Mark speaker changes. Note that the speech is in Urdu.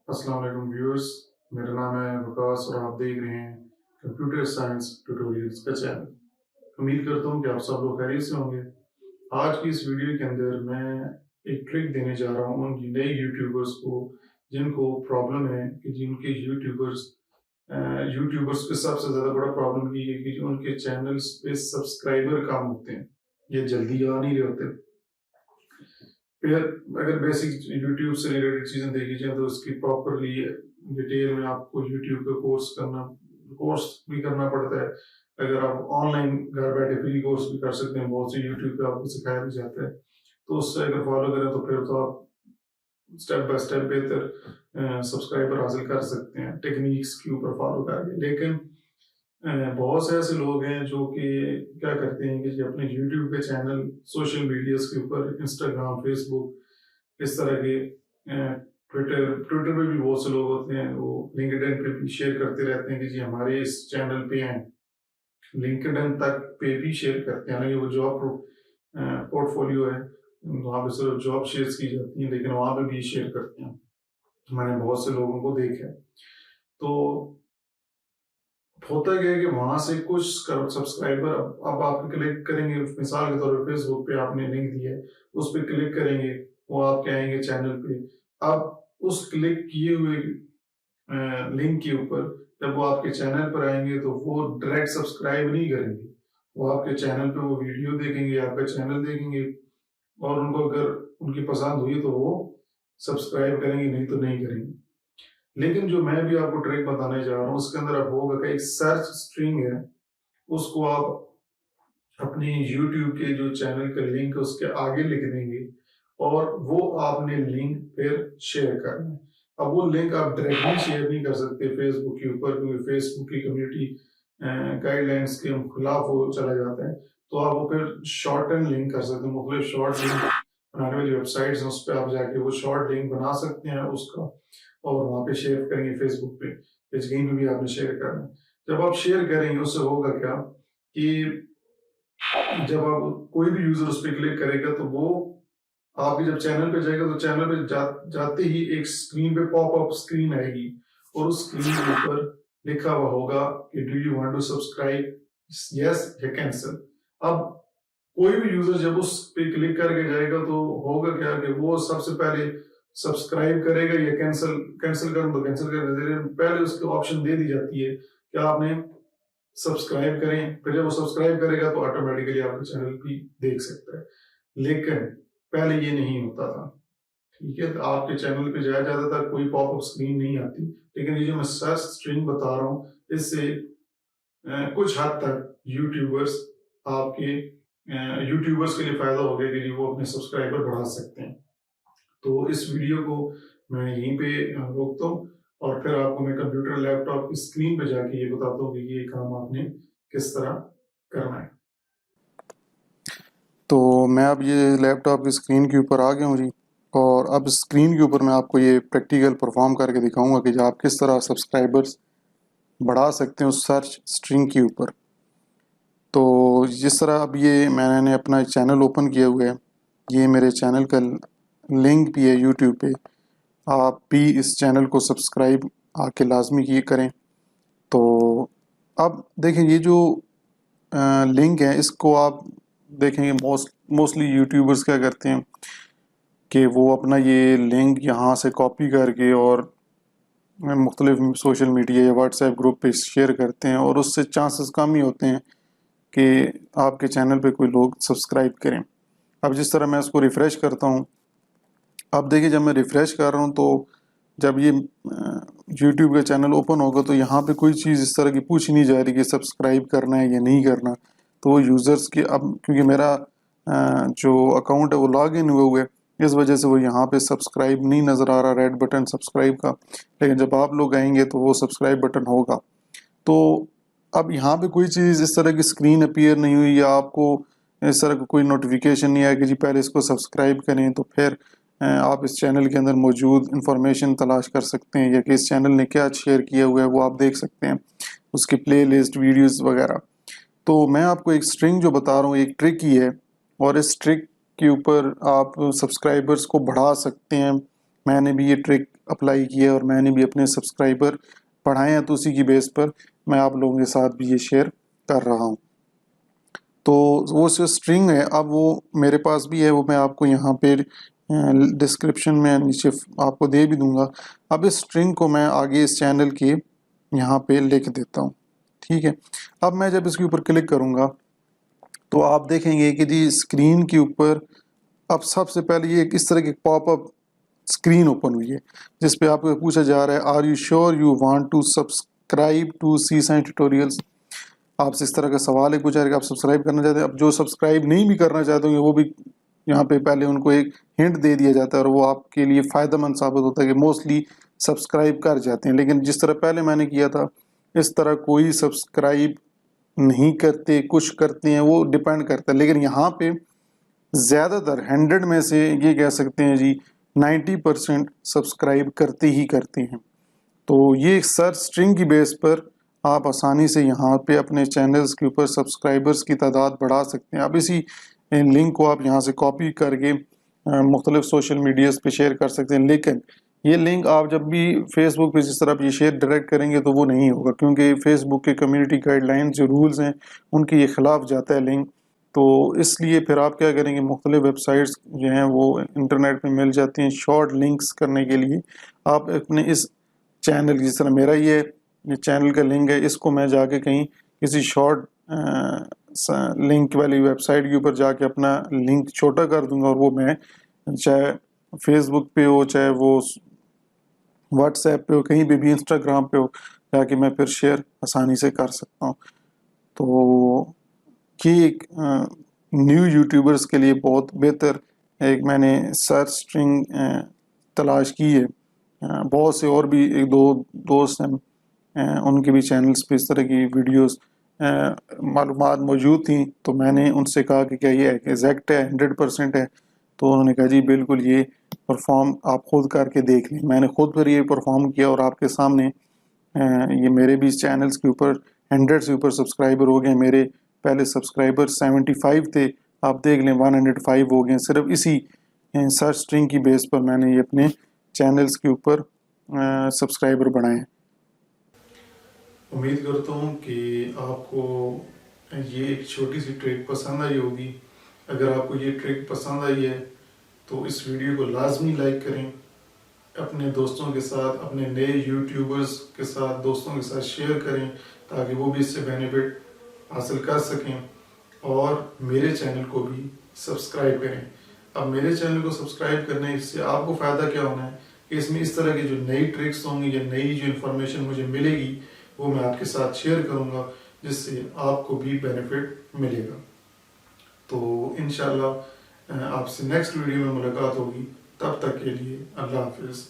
Speaker 1: السلام علیکم ویورز، میرا نام ہے وکاس اور آپ دیکھ رہے ہیں کمپیوٹر سائنس ٹیوٹوریلز کا چینل۔ امید کرتا ہوں کہ آپ سب لوگ خیریت سے ہوں گے۔ آج کی اس ویڈیو کے اندر میں ایک ٹرک دینے جا رہا ہوں ان نئے یوٹیوبرز کو جن کو پرابلم ہے کہ جن کے یوٹیوبرز پہ سب سے زیادہ بڑا پرابلم یہ ہے کہ ان کے چینلز پہ سبسکرائبر کم ہوتے ہیں، یہ جلدی آ نہیں رہے ہوتے۔ پھر اگر بیسک یوٹیوب سے ریلیٹڈ چیزیں دیکھی جائیں تو اس کی پراپرلی ڈیٹیل میں آپ کو یوٹیوب کا کورس بھی کرنا پڑتا ہے۔ اگر آپ آن لائن گھر بیٹھے فری کورس بھی کر سکتے ہیں، بہت سے یوٹیوب پہ آپ کو سکھایا بھی جاتا ہے، تو اس سے اگر فالو کریں تو پھر تو آپ اسٹیپ بائی اسٹیپ بہتر سبسکرائبر حاصل کر سکتے ہیں ٹیکنیکس کے اوپر فالو کر کے۔ لیکن بہت سے ایسے لوگ ہیں جو کہ کیا کرتے ہیں کہ اپنے یوٹیوب کے چینل سوشل میڈیاز کے اوپر، انسٹاگرام، فیس بک، اس طرح کے ٹویٹر پہ بھی بہت سے لوگ ہوتے ہیں، وہ لنکڈن پہ بھی شیئر کرتے رہتے ہیں کہ جی ہمارے اس چینل پہ ہیں، لنکڈن تک پہ بھی شیئر کرتے ہیں، حالانکہ وہ جاب پورٹ فولیو ہے، وہاں پہ صرف جاب شیئر کی جاتی ہیں، لیکن وہاں پہ بھی شیئر کرتے ہیں۔ میں نے بہت سے لوگوں کو دیکھا ہے۔ تو ہوتا کیا ہے کہ وہاں سے کچھ سبسکرائبر اب آپ کلک کریں گے، مثال کے طور پہ فیس بک پہ آپ نے لنک دیا ہے، اس پہ کلک کریں گے، وہ آپ کے آئیں گے چینل پہ۔ اب اس کلک کیے ہوئے لنک کے اوپر جب وہ آپ کے چینل پر آئیں گے تو وہ ڈائریکٹ سبسکرائب نہیں کریں گے، وہ آپ کے چینل پہ وہ ویڈیو دیکھیں گے، آپ کا چینل دیکھیں گے، اور ان کو اگر ان کی پسند ہوئی تو وہ سبسکرائب کریں گے، نہیں تو نہیں کریں گے۔ لیکن جو میں بھی آپ کو ٹرک بتانے جا رہا ہوں اس کے اندر اب ہوگا کہ ایک سرچ اسٹرنگ ہے، اس کو آپ اپنی یوٹیوب کے جو چینل کا لنک ہے اس کے آگے لکھ دیں گے، اور وہ آپ نے لنک پھر شیئر کرنا ہے۔ اب وہ لنک آپ ڈائریکٹلی شیئر نہیں کر سکتے فیس بک کے اوپر، کیونکہ فیس بک کی کمیونٹی گائیڈ لائنس کے خلاف وہ چلا جاتا ہے، تو آپ وہ پھر شارٹن لنک کر سکتے ہیں، مختلف شارٹ لنک بنانے والی ویب سائٹس ہیں، اس پہ آپ جا کے وہ شارٹ لنک بنا سکتے ہیں اس کا، اور وہاں پہ شیئر کریں گے فیس بک پہ، کہیں پہ بھی آپ نے شیئر کرنا ہے۔ جب آپ شیئر کریں گے اس سے ہوگا کیا کہ جب آپ کوئی بھی یوزر اس پہ کلک کرے گا تو وہ آپ کے جب چینل پہ جائے گا تو چینل پہ جاتے ہی ایک سکرین پہ پاپ اپ سکرین آئے گی، اور اس سکرین کے اوپر لکھا ہوا ہوگا کہ do you want to subscribe, yes یا کینسل۔ اب کوئی بھی یوزر جب اس پہ کلک کر کے جائے گا تو ہوگا کیا کہ وہ سب سے پہلے سبسکرائب کرے گا یا کینسل کروں تو کینسل کر دے، پہلے اس کو آپشن دے دی جاتی ہے کہ آپ نے سبسکرائب کریں، پھر جب وہ سبسکرائب کرے گا تو آٹومیٹیکلی آپ کا چینل بھی دیکھ سکتا ہے۔ لیکن پہلے یہ نہیں ہوتا تھا، ٹھیک ہے، آپ کے چینل پہ جایا جاتا تھا، کوئی پاپ اپ سکرین نہیں آتی، لیکن یہ جو میں سرچ اسٹرنگ بتا رہا ہوں اس سے کچھ حد تک آپ کے یوٹیوبرز کے لیے فائدہ ہو گیا کہ وہ اپنے سبسکرائبر بڑھا سکتے ہیں۔ تو اس ویڈیو کو میں یہیں پہ روکتا ہوں، اور پھر آپ کو میں کمپیوٹر لیپ ٹاپ کی اسکرین پہ جا کے یہ بتاتا ہوں کہ یہ کام آپ نے کس طرح کرنا ہے۔
Speaker 2: تو میں اب یہ لیپ ٹاپ کی اسکرین کے اوپر آ گیا ہوں جی، اور اب اسکرین کے اوپر میں آپ کو یہ پریکٹیکل پرفارم کر کے دکھاؤں گا کہ آپ کس طرح سبسکرائبرز بڑھا سکتے ہیں اس سرچ اسٹرنگ کے اوپر۔ تو جس طرح اب یہ میں نے اپنا چینل اوپن کیا ہوا ہے، یہ میرے چینل کا لنک بھی ہے یوٹیوب پہ، آپ بھی اس چینل کو سبسکرائب آ کے لازمی کی کریں۔ تو اب دیکھیں یہ جو لنک ہے اس کو آپ دیکھیں گے موسٹلی یوٹیوبرز کیا کرتے ہیں کہ وہ اپنا یہ لنک یہاں سے کاپی کر کے اور مختلف سوشل میڈیا یا واٹس ایپ گروپ پہ شیئر کرتے ہیں، اور اس سے چانسز کم ہی ہوتے ہیں کہ آپ کے چینل پہ کوئی لوگ سبسکرائب کریں۔ اب جس طرح میں اس کو ریفریش کرتا ہوں، اب دیکھیں جب میں ریفریش کر رہا ہوں تو جب یہ یوٹیوب کا چینل اوپن ہوگا تو یہاں پہ کوئی چیز اس طرح کی پوچھ نہیں جا رہی کہ سبسکرائب کرنا ہے یا نہیں کرنا۔ تو وہ یوزرز کے اب کیونکہ میرا جو اکاؤنٹ ہے وہ لاگ ان ہوئے اس وجہ سے وہ یہاں پہ سبسکرائب نہیں نظر آ رہا، ریڈ بٹن سبسکرائب کا، لیکن جب آپ لوگ آئیں گے تو وہ سبسکرائب بٹن ہوگا۔ تو اب یہاں پہ کوئی چیز اس طرح کی اسکرین اپیئر نہیں ہوئی، یا آپ کو اس طرح کا کوئی نوٹیفیکیشن نہیں آیا کہ جی پہلے اس کو سبسکرائب کریں، تو پھر آپ اس چینل کے اندر موجود انفارمیشن تلاش کر سکتے ہیں، یا کہ اس چینل نے کیا شیئر کیا ہوا ہے وہ آپ دیکھ سکتے ہیں، اس کی پلے لسٹ، ویڈیوز وغیرہ۔ تو میں آپ کو ایک اسٹرنگ جو بتا رہا ہوں ایک ٹرک ہی ہے، اور اس ٹرک کے اوپر آپ سبسکرائبرز کو بڑھا سکتے ہیں میں نے بھی یہ ٹرک اپلائی کی ہے اور میں نے بھی اپنے سبسکرائبر بڑھائے ہیں، تو اسی کی بیس پر میں آپ لوگوں کے ساتھ بھی یہ شیئر کر رہا ہوں۔ تو وہ جو اسٹرنگ ہے اب وہ میرے پاس بھی ہے، وہ میں آپ کو یہاں پہ ڈسکرپشن میں نیچے آپ کو دے بھی دوں گا۔ اب اس اسٹرنگ کو میں آگے اس چینل کے یہاں پہ لکھ دیتا ہوں، ٹھیک ہے۔ اب میں جب اس کے اوپر کلک کروں گا تو آپ دیکھیں گے کہ جی اسکرین کے اوپر اب سب سے پہلے یہ اس طرح کی پاپ اپ اسکرین اوپن ہوئی ہے، جس پہ آپ کو پوچھا جا رہا ہے are you sure you want to subscribe to C science tutorials. آپ سے اس طرح کا سوال ہے پوچھا ہے کہ آپ سبسکرائب کرنا چاہتے ہیں۔ اب جو سبسکرائب نہیں بھی کرنا چاہتے ہوں گے وہ بھی یہاں پہ پہلے ان کو ایک ہنٹ دے دیا جاتا ہے، اور وہ آپ کے لیے فائدہ مند ثابت ہوتا ہے کہ موسٹلی سبسکرائب کر جاتے ہیں۔ لیکن جس طرح پہلے میں نے کیا تھا اس طرح کوئی سبسکرائب نہیں کرتے، کچھ کرتے ہیں، وہ ڈیپینڈ کرتا ہے۔ لیکن یہاں پہ زیادہ تر 100 میں سے یہ کہہ سکتے ہیں جی 90% سبسکرائب کرتے ہی کرتے ہیں۔ تو یہ سرچ اسٹرنگ کی بیس پر آپ آسانی سے یہاں پہ اپنے چینلز کے اوپر سبسکرائبرز کی تعداد بڑھا سکتے ہیں۔ اب اسی لنک کو آپ یہاں سے کاپی کر کے مختلف سوشل میڈیاز پہ شیئر کر سکتے ہیں، لیکن یہ لنک آپ جب بھی فیس بک پہ جس طرح آپ یہ شیئر ڈائریکٹ کریں گے تو وہ نہیں ہوگا، کیونکہ فیس بک کے کمیونٹی گائیڈ لائنز جو رولز ہیں ان کے یہ خلاف جاتا ہے لنک۔ تو اس لیے پھر آپ کیا کریں گے، مختلف ویب سائٹس جو ہیں وہ انٹرنیٹ پہ مل جاتی ہیں شارٹ لنکس کرنے کے لیے۔ آپ اپنے اس چینل جس طرح میرا یہ چینل کا لنک ہے، اس کو میں جا کے کہیں کسی شارٹ لنک والی ویب سائٹ کے اوپر جا کے اپنا لنک چھوٹا کر دوں گا، اور وہ میں چاہے فیس بک پہ ہو، چاہے وہ واٹس ایپ پہ ہو، کہیں پہ بھی انسٹاگرام پہ ہو، جا کے میں پھر شیئر آسانی سے کر سکتا ہوں۔ تو یہ ایک نیو یوٹیوبرز کے لیے بہت بہتر ایک میں نے سرچ اسٹرنگ تلاش کی ہے۔ بہت سے اور بھی ایک دو دوست ہیں، ان کے بھی چینلز پہ اس طرح کی ویڈیوز معلومات موجود تھیں، تو میں نے ان سے کہا کہ کیا یہ ایگزیکٹ ہے، 100% ہے؟ تو انہوں نے کہا جی بالکل، یہ پرفارم آپ خود کر کے دیکھ لیں۔ میں نے خود پھر یہ پرفارم کیا اور آپ کے سامنے یہ میرے بھی چینلز کے اوپر 100 سے اوپر سبسکرائبر ہو گئے۔ میرے پہلے سبسکرائبر 75 تھے، آپ دیکھ لیں 105 ہو گئے، صرف اسی سرچ اسٹرنگ کی بیس پر میں نے یہ اپنے چینلز کے اوپر سبسکرائبر بڑھائے ہیں۔
Speaker 1: امید کرتا ہوں کہ آپ کو یہ ایک چھوٹی سی ٹرک پسند آئی ہوگی۔ اگر آپ کو یہ ٹرک پسند آئی ہے تو اس ویڈیو کو لازمی لائک کریں، اپنے دوستوں کے ساتھ، اپنے نئے یوٹیوبرز کے ساتھ، دوستوں کے ساتھ شیئر کریں تاکہ وہ بھی اس سے بینیفٹ حاصل کر سکیں، اور میرے چینل کو بھی سبسکرائب کریں۔ اب میرے چینل کو سبسکرائب کرنے سے آپ کو فائدہ کیا ہونا ہے کہ اس میں اس طرح کی جو نئی ٹرکس ہوں گی یا نئی جو انفارمیشن مجھے ملے گی وہ میں آپ کے ساتھ شیئر کروں گا، جس سے آپ کو بھی بینیفٹ ملے گا۔ تو انشاءاللہ آپ سے نیکسٹ ویڈیو میں ملاقات ہوگی، تب تک کے لیے اللہ حافظ۔